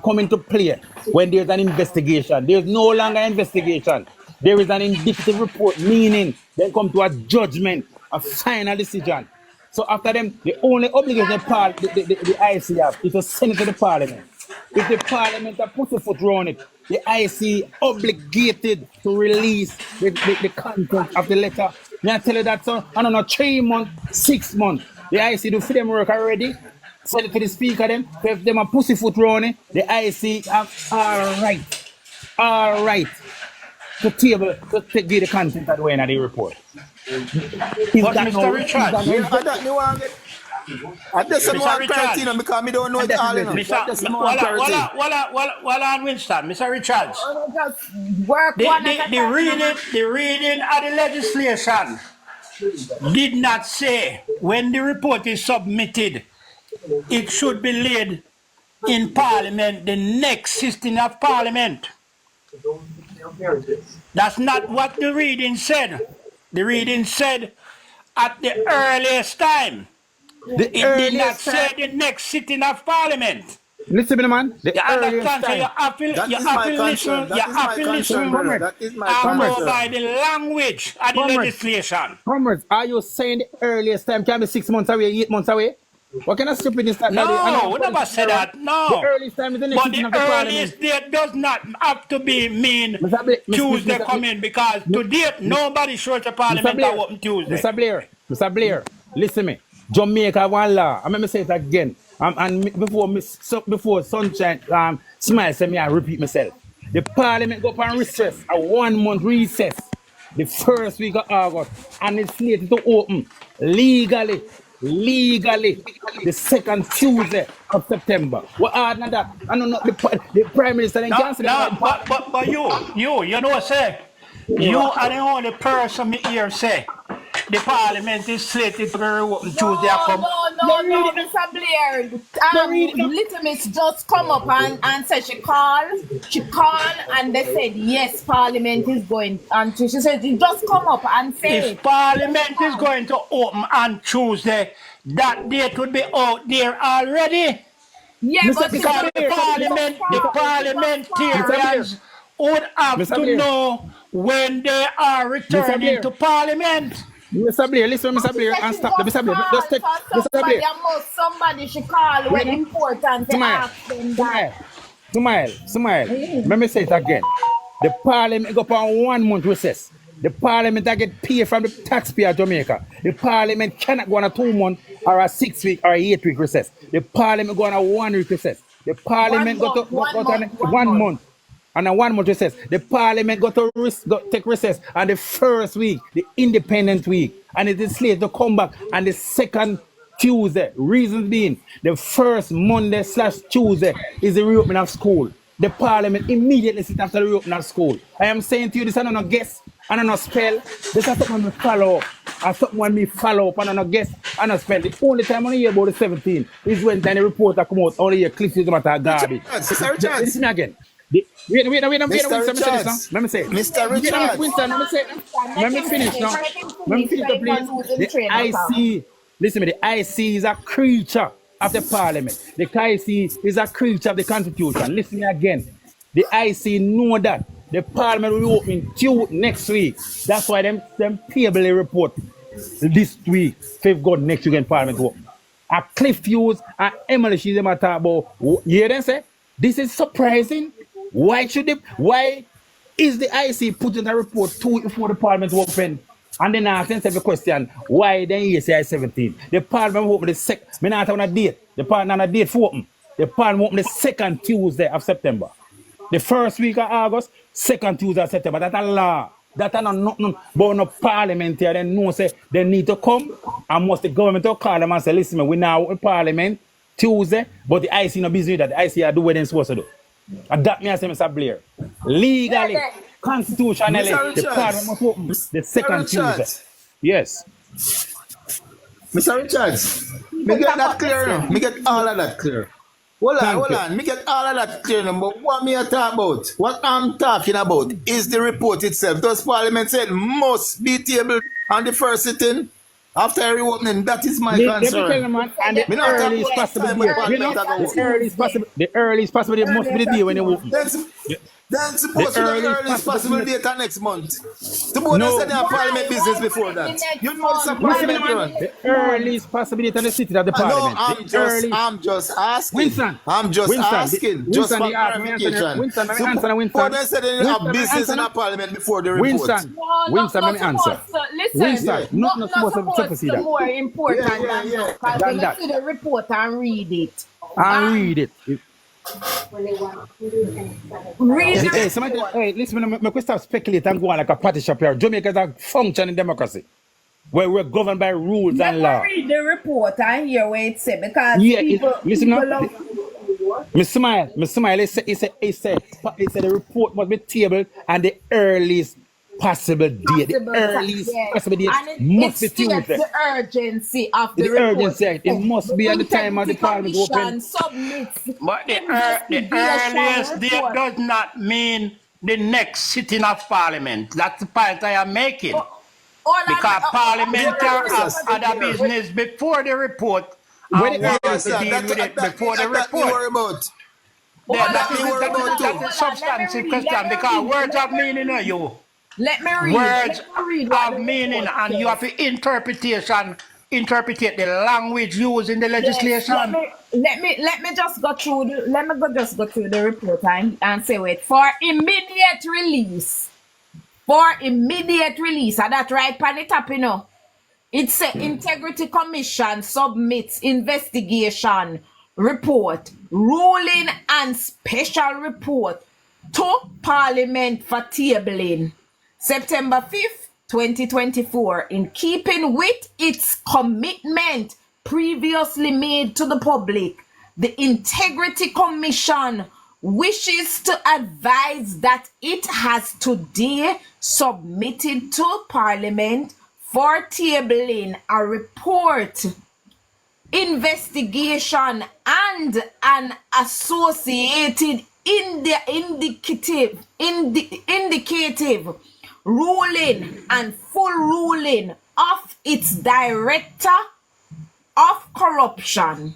Speaker 10: come into play when there's an investigation. There's no longer investigation. There is an indicative report, meaning they come to a judgment, a final decision. So after them, the only obligation the IC have is to send it to the Parliament. If the Parliament have put a foot around it, the IC obligated to release the content of the letter. May I tell you that, so? I don't know, 3 months, 6 months. The IC do for them work already. Send it to the speaker them. If them a pussyfoot round it, the IC have all right to table to give the content of the way in the report.
Speaker 4: But Mr. Richard,
Speaker 9: that's a more criteria because I don't know it all.
Speaker 4: Well, Winston, Mr. Richards, the reading of the legislation did not say when the report is submitted, it should be laid in Parliament the next sitting of Parliament. That's not what the reading said. The reading said at the earliest time. It did not say the next sitting of Parliament.
Speaker 10: Listen to me, man. The earliest time.
Speaker 4: You have to listen and go by the language of the legislation.
Speaker 10: Comrades, are you saying the earliest time can be 6 months away, 8 months away? What kind of stupidness that?
Speaker 4: No, we never said that. No.
Speaker 10: The earliest time is the next sitting of the Parliament.
Speaker 4: But the earliest date does not have to be mean Tuesday coming because to date nobody showed the Parliament are open Tuesday.
Speaker 10: Mr. Blair, listen me. Jamaica one law. I remember say it again. And before Sunshine Smile say me I repeat myself. The Parliament go up and recess, a 1 month recess, the first week of August, and it's slated to open legally legally the second Tuesday of September. What hard than that? I don't know the Prime Minister then
Speaker 4: No,
Speaker 10: cancel
Speaker 4: no,
Speaker 10: the
Speaker 4: but you know, say, you are the only person me here say, the parliament is slated to reopen Tuesday.
Speaker 3: No, Mr. Blair. Little Miss just come up and said she called, and they said yes, Parliament is going. And she said you just come up and say
Speaker 4: If Parliament is going to open on Tuesday, that date would be out there already.
Speaker 3: Yeah, but
Speaker 4: Because the parliamentarians would have to know when they are returning to Parliament.
Speaker 10: Mr. Blair, listen, Mr. Blair, and stop. Mr. Blair, just take Mr. Blair.
Speaker 3: Somebody she call when important to ask them that.
Speaker 10: Smile. Let me say it again. The Parliament go on 1 month recess. The Parliament that get paid from the taxpayer of Jamaica. The Parliament cannot go on a 2 month or a 6 week or a 8 week recess. The Parliament go on a 1 week recess. The Parliament go on 1 month. And a 1 month recess. The Parliament go take recess on the first week, the independent week. And it is slated to come back on the second Tuesday. Reason being, the first Monday/Tuesday is the reopening of school. The Parliament immediately sit after the reopening of school. I am saying to you, this is not a guess, and I'm not spell. This is something we follow up. And something when me follow up and I'm not guess, and not spell. The only time I hear about the 17 is when the reporter come out, only hear Cliff is about garbage. Listen again. Wait, let me say.
Speaker 9: Mr. Richards.
Speaker 10: Winston, let me finish now. Let me finish, please. The IC, listen to me, the IC is a creature of the Parliament. The IC is a creature of the Constitution. Listen to me again. The IC know that the Parliament will be opening next week. That's why them table report this week. Fifth God next week in Parliament will open. A Cliff Hughes and Emily she's them talk about. You hear them say? This is surprising. Why is the IC putting a report 2 weeks before the Parliament will open? And then I answer the question, why then you say 17? The Parliament will open the second. Me not on a date. The Parliament on a date for open. The Parliament will open the second Tuesday of September. The first week of August, second Tuesday of September. That's a law. That's not nothing but no Parliament here. They know say they need to come and must the government to call them and say, listen, we now in Parliament Tuesday, but the IC no business that the IC do what they're supposed to do. And that means Mr. Blair. Legally, constitutionally, the Parliament must open the second Tuesday. Yes.
Speaker 9: Mr. Richards, me get that clear now. Me get all of that clear. Hold on. Me get all of that clear now. But what me talk about, what I'm talking about is the report itself. Does Parliament said must be tabled on the first sitting after reopening? That is my concern.
Speaker 10: And the earliest possible day. You know, the earliest possible day must be the day when they open.
Speaker 9: Then suppose the earliest possible date next month. Suppose they said they have Parliament business before that. You know it's a Parliament run.
Speaker 10: The earliest possible date in the city of the Parliament.
Speaker 9: No, I'm just asking.
Speaker 10: Winston.
Speaker 9: I'm just asking. Just for clarification.
Speaker 10: Winston.
Speaker 9: Suppose they said they have business in the Parliament before the report.
Speaker 10: Winston, let me answer.
Speaker 3: Listen,
Speaker 10: not supposed to see that.
Speaker 3: More important than that. See the report and read it.
Speaker 10: Read it.
Speaker 3: Hey,
Speaker 10: listen, I can stop speculating and go on like a party shop here. Jamaica is a functioning democracy where we're governed by rules and law.
Speaker 3: Read the report and hear what it says because
Speaker 10: listen now. Me smile. It said the report must be tabled and the earliest possible date. The earliest possible date must be Tuesday.
Speaker 3: The urgency of the report.
Speaker 10: Urgency. It must be at the time of the Parliament open.
Speaker 4: But the earliest date does not mean the next sitting of Parliament. That's the point I am making. Because Parliament have other business before the report. And want to deal with it before the report. That's a substantive question because words have meaning to you.
Speaker 3: Let me read.
Speaker 4: Words have meaning, and you have to interpret the language used in the legislation.
Speaker 3: Let me just go through the report and say wait for immediate release. And that right pan it up, you know. It's a Integrity Commission submits investigation report, ruling and special report to Parliament for tabling September 5th, 2024, in keeping with its commitment previously made to the public, the Integrity Commission wishes to advise that it has today submitted to Parliament for tabling a report, investigation, and an associated indicative ruling and full ruling of its Director of Corruption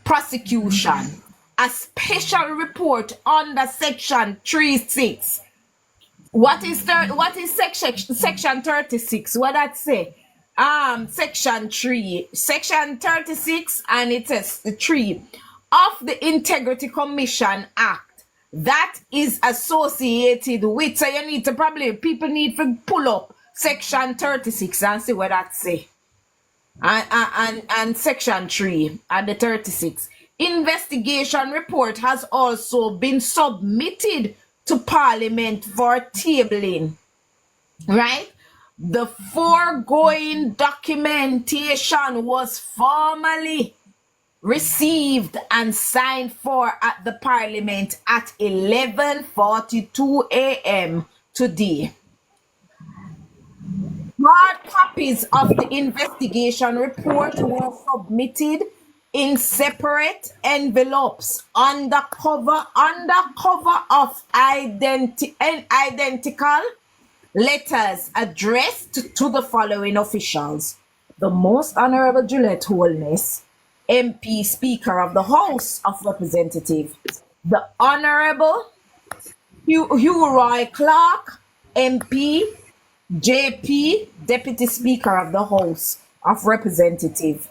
Speaker 3: Prosecution, a special report under Section 36. What is Section 36? What that say? Section 3. Section 36, and it says 3 of the Integrity Commission Act that is associated with. So you need to people need to pull up Section 36 and see what that say. And Section 3 and the 36. Investigation report has also been submitted to Parliament for tabling. Right? The foregoing documentation was formally received and signed for at the Parliament at 11:42 a.m. today. Hard copies of the investigation report were submitted in separate envelopes under cover of identical letters addressed to the following officials: the Most Honorable Juliet Holness, MP, Speaker of the House of Representatives; the Honorable Hugh Roy Clark, MP, JP, Deputy Speaker of the House of Representatives;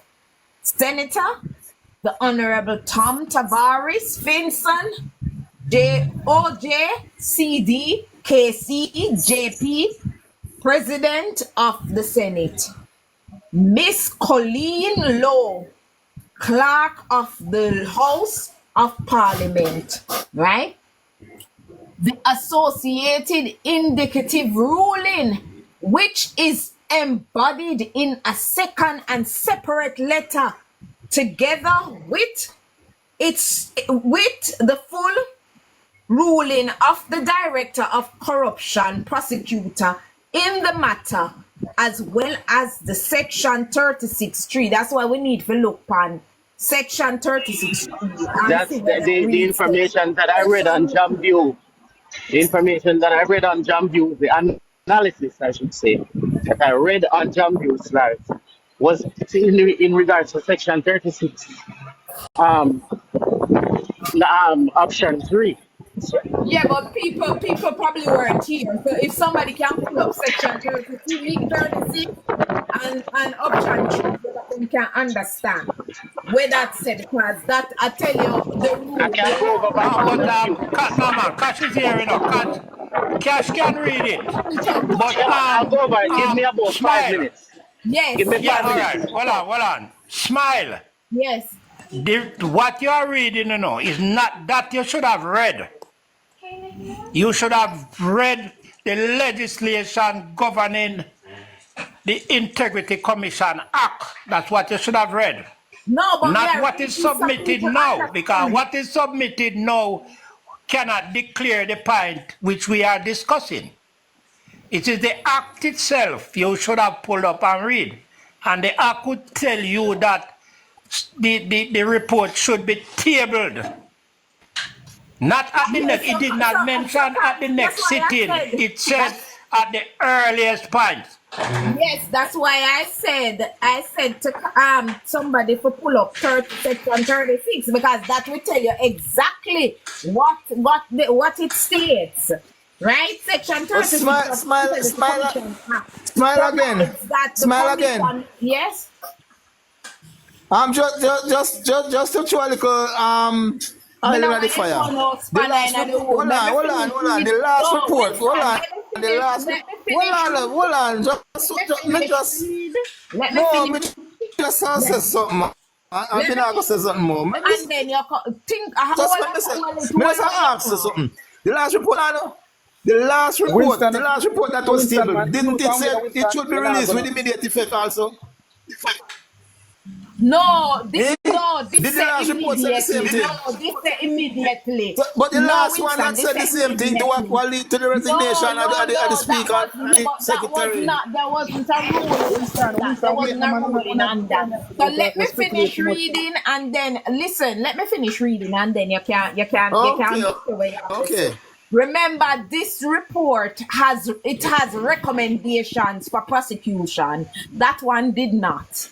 Speaker 3: Senator, the Honorable Tom Tavares Finson, OJ, CD, KC, JP, President of the Senate; Miss Colleen Lowe, Clerk of the House of Parliament, right? The associated indicative ruling, which is embodied in a second and separate letter, together with the full ruling of the Director of Corruption Prosecutor in the matter, as well as the Section 36.3. That's why we need to look on Section 36.3.
Speaker 6: That's the information that I read on JamView. The information that I read on JamView, the analysis, I should say, that I read on JamView slides was in regards to Section 36, option 3.
Speaker 3: Yeah, but people probably weren't here. So if somebody can pull up Section 36 and option 3, so that we can understand where that's said, because that I tell you the rule.
Speaker 6: I can't go over back.
Speaker 4: Cash is here, you know. Cash can read it. But
Speaker 6: I'll go over it. Give me about 5 minutes.
Speaker 3: Yes.
Speaker 6: Give me 5 minutes.
Speaker 4: All right. Hold on. Smile.
Speaker 3: Yes.
Speaker 4: What you are reading, you know, is not that you should have read. You should have read the legislation governing the Integrity Commission Act. That's what you should have read.
Speaker 3: No, but
Speaker 4: not what is submitted now, because what is submitted now cannot declare the point which we are discussing. It is the act itself you should have pulled up and read. And the act would tell you that the report should be tabled. Not at the next, it did not mention at the next sitting. It said at the earliest point.
Speaker 3: Yes, that's why I said to somebody to pull up Section 36, because that will tell you exactly what it states. Right? Section 36.
Speaker 9: Smile again. Smile again.
Speaker 3: Yes.
Speaker 9: Just to throw a little oil in the fire. Hold on. The last report. Hold on. Just say something. I'm gonna say something more.
Speaker 3: And then you think
Speaker 9: just ask something. The last report, I know. The last report that was tabled, didn't it say it should be released with immediate effect also?
Speaker 3: No, this
Speaker 9: Did the
Speaker 3: say
Speaker 9: last report say the same
Speaker 3: immediately.
Speaker 9: thing?
Speaker 3: No, this say immediately.
Speaker 9: But the
Speaker 3: No,
Speaker 9: last one
Speaker 3: Winston,
Speaker 9: that
Speaker 3: this
Speaker 9: said
Speaker 3: say
Speaker 9: the same thing to
Speaker 3: immediately.
Speaker 9: what lead to the resignation of the speaker and the
Speaker 3: That was
Speaker 9: secretary.
Speaker 3: not, there wasn't a ruling on that. There
Speaker 10: Winston, wait,
Speaker 3: wasn't a ruling on that. So let me
Speaker 10: speculate
Speaker 3: finish
Speaker 10: too much.
Speaker 3: reading and then listen, let me finish reading and then you can
Speaker 9: Okay,
Speaker 3: say what you have to say.
Speaker 9: okay.
Speaker 3: Remember, this report has recommendations for prosecution. That one did not.